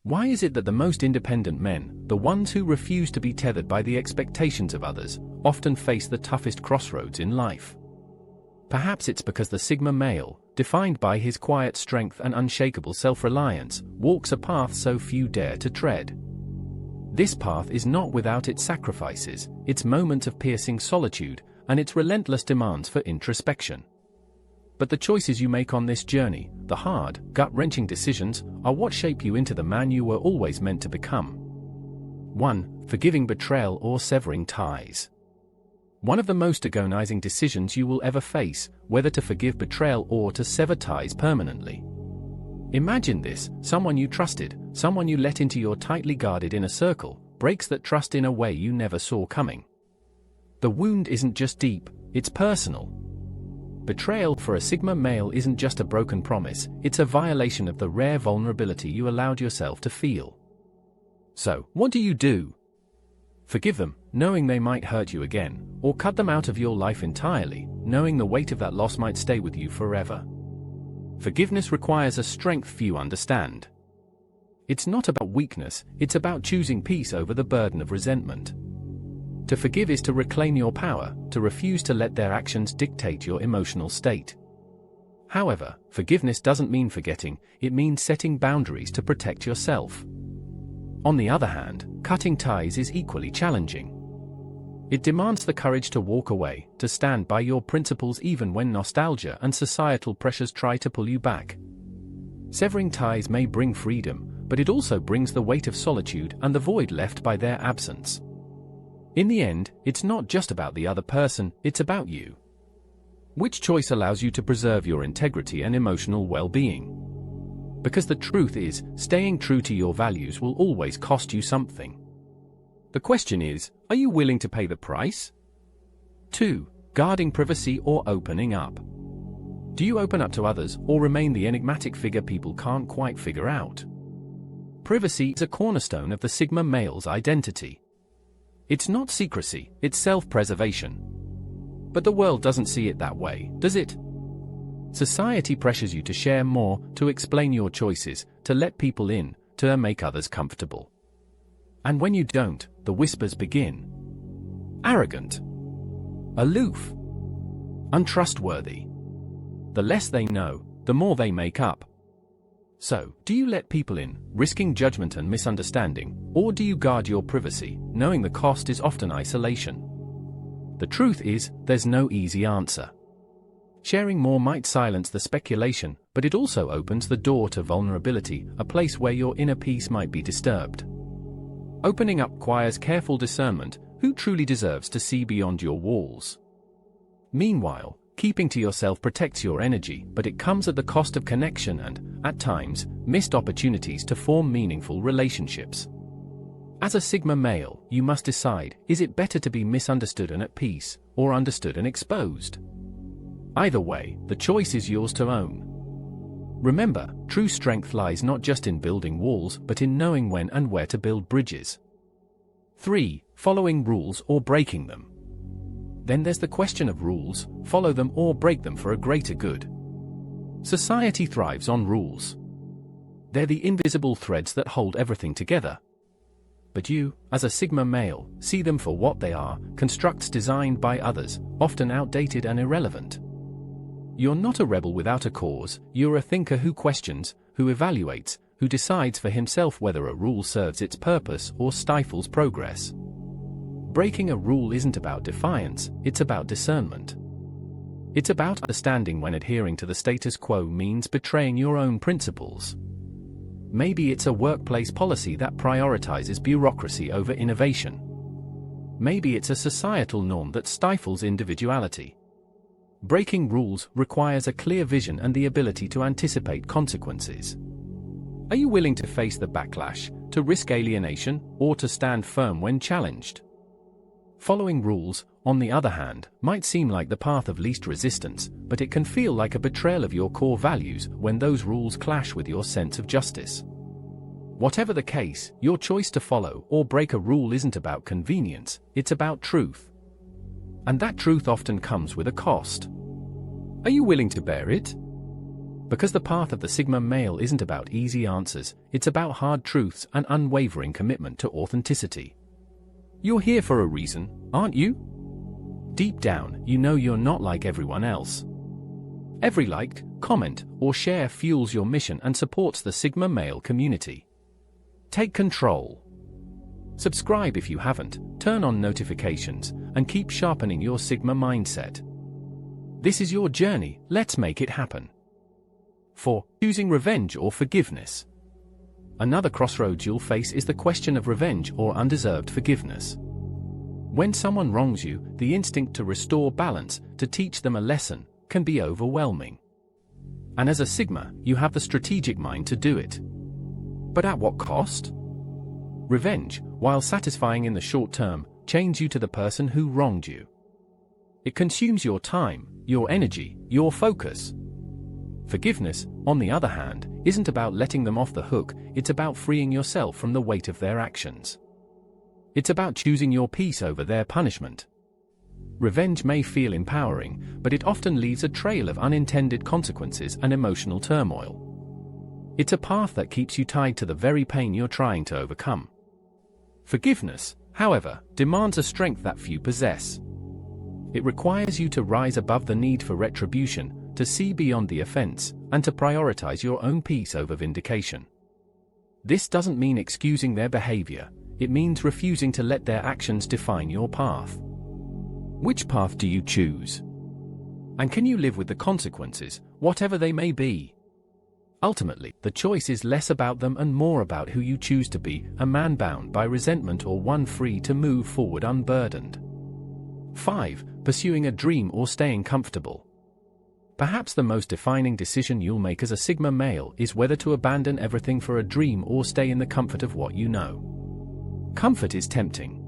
Why is it that the most independent men, the ones who refuse to be tethered by the expectations of others, often face the toughest crossroads in life? Perhaps it's because the Sigma male, defined by his quiet strength and unshakable self-reliance, walks a path so few dare to tread. This path is not without its sacrifices, its moments of piercing solitude, and its relentless demands for introspection. But the choices you make on this journey, the hard, gut-wrenching decisions, are what shape you into the man you were always meant to become. 1. Forgiving betrayal or severing ties. One of the most agonizing decisions you will ever face, whether to forgive betrayal or to sever ties permanently. Imagine this: someone you trusted, someone you let into your tightly guarded inner circle, breaks that trust in a way you never saw coming. The wound isn't just deep, it's personal. Betrayal for a Sigma male isn't just a broken promise, it's a violation of the rare vulnerability you allowed yourself to feel. So, what do? Forgive them, knowing they might hurt you again, or cut them out of your life entirely, knowing the weight of that loss might stay with you forever. Forgiveness requires a strength few understand. It's not about weakness, it's about choosing peace over the burden of resentment. To forgive is to reclaim your power, to refuse to let their actions dictate your emotional state. However, forgiveness doesn't mean forgetting, it means setting boundaries to protect yourself. On the other hand, cutting ties is equally challenging. It demands the courage to walk away, to stand by your principles even when nostalgia and societal pressures try to pull you back. Severing ties may bring freedom, but it also brings the weight of solitude and the void left by their absence. In the end, it's not just about the other person, it's about you. Which choice allows you to preserve your integrity and emotional well-being? Because the truth is, staying true to your values will always cost you something. The question is, are you willing to pay the price? 2. Guarding privacy or opening up. Do you open up to others or remain the enigmatic figure people can't quite figure out? Privacy is a cornerstone of the Sigma male's identity. It's not secrecy, it's self-preservation. But the world doesn't see it that way, does it? Society pressures you to share more, to explain your choices, to let people in, to make others comfortable. And when you don't, the whispers begin. Arrogant. Aloof. Untrustworthy. The less they know, the more they make up. So, do you let people in, risking judgment and misunderstanding, or do you guard your privacy, knowing the cost is often isolation? The truth is, there's no easy answer. Sharing more might silence the speculation, but it also opens the door to vulnerability, a place where your inner peace might be disturbed. Opening up requires careful discernment: who truly deserves to see beyond your walls? Meanwhile, keeping to yourself protects your energy, but it comes at the cost of connection and, at times, missed opportunities to form meaningful relationships. As a Sigma male, you must decide: is it better to be misunderstood and at peace, or understood and exposed? Either way, the choice is yours to own. Remember, true strength lies not just in building walls, but in knowing when and where to build bridges. 3. Following rules or breaking them. Then there's the question of rules: follow them or break them for a greater good. Society thrives on rules. They're the invisible threads that hold everything together. But you, as a Sigma male, see them for what they are: constructs designed by others, often outdated and irrelevant. You're not a rebel without a cause, you're a thinker who questions, who evaluates, who decides for himself whether a rule serves its purpose or stifles progress. Breaking a rule isn't about defiance, it's about discernment. It's about understanding when adhering to the status quo means betraying your own principles. Maybe it's a workplace policy that prioritizes bureaucracy over innovation. Maybe it's a societal norm that stifles individuality. Breaking rules requires a clear vision and the ability to anticipate consequences. Are you willing to face the backlash, to risk alienation, or to stand firm when challenged? Following rules, on the other hand, might seem like the path of least resistance, but it can feel like a betrayal of your core values when those rules clash with your sense of justice. Whatever the case, your choice to follow or break a rule isn't about convenience, it's about truth. And that truth often comes with a cost. Are you willing to bear it? Because the path of the Sigma male isn't about easy answers, it's about hard truths and unwavering commitment to authenticity. You're here for a reason, aren't you? Deep down, you know you're not like everyone else. Every like, comment, or share fuels your mission and supports the Sigma male community. Take control. Subscribe if you haven't, turn on notifications, and keep sharpening your Sigma mindset. This is your journey, let's make it happen. 4. Choosing revenge or forgiveness. Another crossroads you'll face is the question of revenge or undeserved forgiveness. When someone wrongs you, the instinct to restore balance, to teach them a lesson, can be overwhelming. And as a Sigma, you have the strategic mind to do it. But at what cost? Revenge, while satisfying in the short term, chains you to the person who wronged you. It consumes your time, your energy, your focus. Forgiveness, on the other hand, isn't about letting them off the hook, it's about freeing yourself from the weight of their actions. It's about choosing your peace over their punishment. Revenge may feel empowering, but it often leaves a trail of unintended consequences and emotional turmoil. It's a path that keeps you tied to the very pain you're trying to overcome. Forgiveness, however, demands a strength that few possess. It requires you to rise above the need for retribution, to see beyond the offense, and to prioritize your own peace over vindication. This doesn't mean excusing their behavior, it means refusing to let their actions define your path. Which path do you choose? And can you live with the consequences, whatever they may be? Ultimately, the choice is less about them and more about who you choose to be, a man bound by resentment or one free to move forward unburdened. 5. Pursuing a dream or staying comfortable. Perhaps the most defining decision you'll make as a Sigma male is whether to abandon everything for a dream or stay in the comfort of what you know. Comfort is tempting.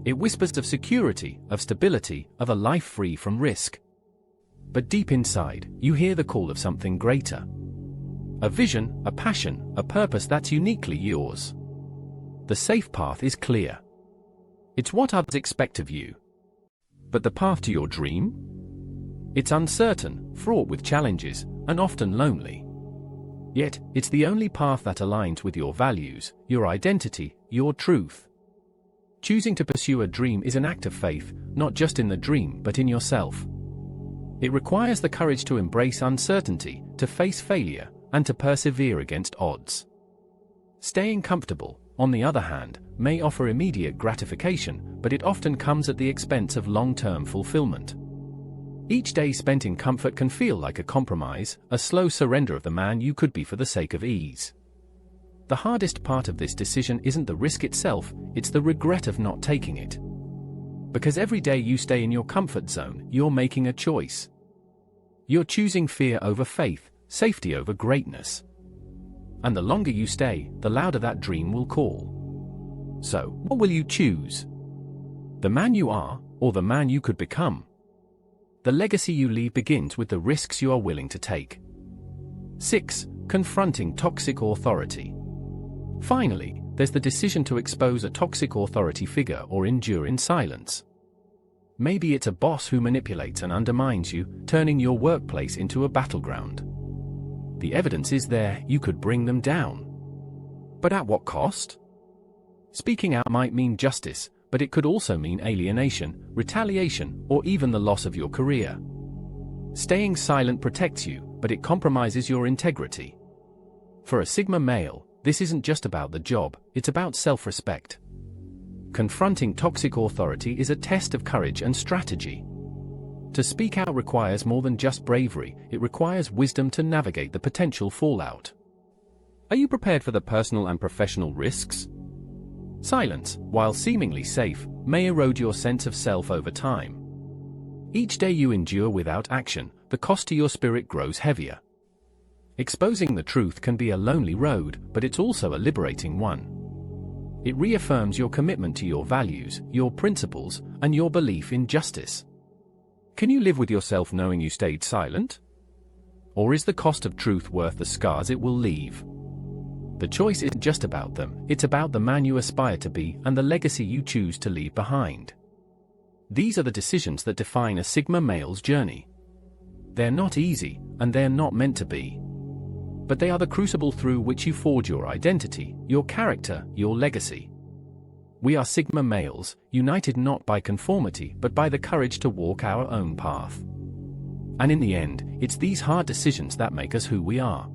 It whispers of security, of stability, of a life free from risk. But deep inside, you hear the call of something greater. A vision, a passion, a purpose that's uniquely yours. The safe path is clear. It's what others expect of you. But the path to your dream? It's uncertain, fraught with challenges, and often lonely. Yet, it's the only path that aligns with your values, your identity, your truth. Choosing to pursue a dream is an act of faith, not just in the dream but in yourself. It requires the courage to embrace uncertainty, to face failure, and to persevere against odds. Staying comfortable, on the other hand, may offer immediate gratification, but it often comes at the expense of long-term fulfillment. Each day spent in comfort can feel like a compromise, a slow surrender of the man you could be for the sake of ease. The hardest part of this decision isn't the risk itself, it's the regret of not taking it. Because every day you stay in your comfort zone, you're making a choice. You're choosing fear over faith, safety over greatness. And the longer you stay, the louder that dream will call. So, what will you choose? The man you are, or the man you could become? The legacy you leave begins with the risks you are willing to take. 6. Confronting toxic authority. Finally, there's the decision to expose a toxic authority figure or endure in silence. Maybe it's a boss who manipulates and undermines you, turning your workplace into a battleground. The evidence is there, you could bring them down. But at what cost? Speaking out might mean justice, but it could also mean alienation, retaliation, or even the loss of your career. Staying silent protects you, but it compromises your integrity. For a Sigma male, this isn't just about the job, it's about self-respect. Confronting toxic authority is a test of courage and strategy. To speak out requires more than just bravery, it requires wisdom to navigate the potential fallout. Are you prepared for the personal and professional risks? Silence, while seemingly safe, may erode your sense of self over time. Each day you endure without action, the cost to your spirit grows heavier. Exposing the truth can be a lonely road, but it's also a liberating one. It reaffirms your commitment to your values, your principles, and your belief in justice. Can you live with yourself knowing you stayed silent? Or is the cost of truth worth the scars it will leave? The choice isn't just about them, it's about the man you aspire to be and the legacy you choose to leave behind. These are the decisions that define a Sigma male's journey. They're not easy, and they're not meant to be. But they are the crucible through which you forge your identity, your character, your legacy. We are Sigma males, united not by conformity but by the courage to walk our own path. And in the end, it's these hard decisions that make us who we are.